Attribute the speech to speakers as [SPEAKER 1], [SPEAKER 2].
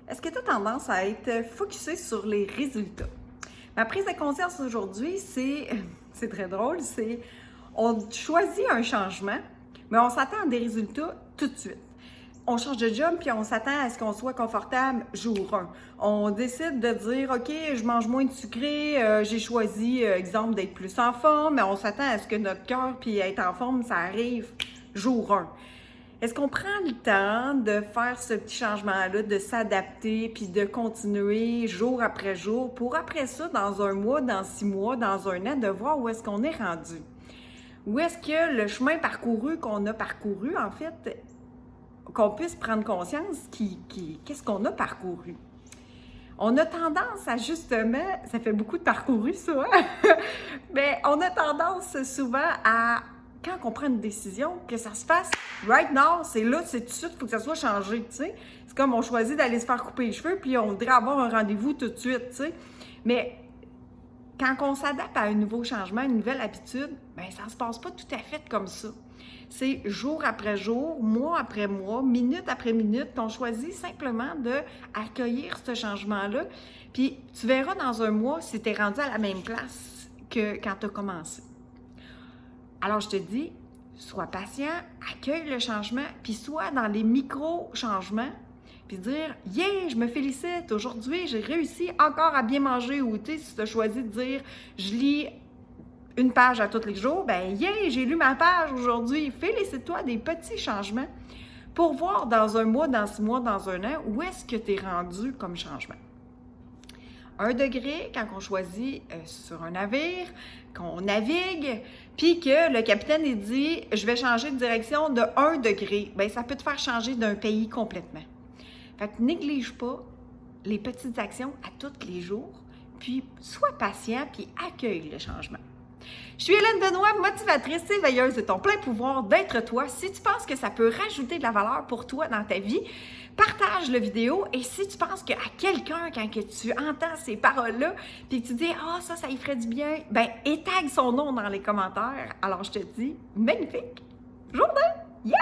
[SPEAKER 1] Est-ce que tu as tendance à être focusé sur les résultats? Ma prise de conscience aujourd'hui, c'est très drôle, c'est on choisit un changement, mais on s'attend à des résultats tout de suite. On change de job, puis on s'attend à ce qu'on soit confortable jour 1. On décide de dire, OK, je mange moins de sucré, j'ai choisi, exemple, d'être plus en forme, mais on s'attend à ce que notre cœur, puis être en forme, ça arrive jour 1. Est-ce qu'on prend le temps de faire ce petit changement-là, de s'adapter, puis de continuer jour après jour, pour après ça, dans un mois, dans 6 mois, dans un an, de voir où est-ce qu'on est rendu? Où est-ce que le chemin parcouru qu'on a parcouru, en fait, qu'on puisse prendre conscience qu'est-ce qu'on a parcouru? On a tendance à justement, ça fait beaucoup de parcouru ça, hein? Mais on a tendance souvent à, quand on prend une décision, que ça se fasse right now, c'est là, c'est tout de suite, il faut que ça soit changé, tu sais. C'est comme on choisit d'aller se faire couper les cheveux, puis on voudrait avoir un rendez-vous tout de suite, tu sais. Mais quand on s'adapte à un nouveau changement, une nouvelle habitude, bien, ça ne se passe pas tout à fait comme ça. C'est jour après jour, mois après mois, minute après minute, qu'on choisit simplement d'accueillir ce changement-là. Puis tu verras dans un mois si tu es rendu à la même place que quand tu as commencé. Alors je te dis, sois patient, accueille le changement, puis sois dans les micro-changements, puis dire « Yeah, je me félicite, aujourd'hui j'ai réussi encore à bien manger » ou tu sais, si tu as choisi de dire « Je lis une page à tous les jours », ben yeah, j'ai lu ma page aujourd'hui. Félicite-toi des petits changements pour voir dans un mois, dans 6 mois, dans un an, où est-ce que tu es rendu comme changement. 1 degré, quand on choisit sur un navire, qu'on navigue, puis que le capitaine il dit « Je vais changer de direction de 1 degré », bien, ça peut te faire changer d'un pays complètement. Fait que néglige pas les petites actions à tous les jours, puis sois patient, puis accueille le changement. Je suis Hélène Benoît, motivatrice et veilleuse de ton plein pouvoir d'être toi. Si tu penses que ça peut rajouter de la valeur pour toi dans ta vie, partage la vidéo. Et si tu penses qu'à quelqu'un, quand que tu entends ces paroles-là, puis que tu dis « Ah, ça y ferait du bien », ben étague son nom dans les commentaires. Alors, je te dis, magnifique journée! Yeah!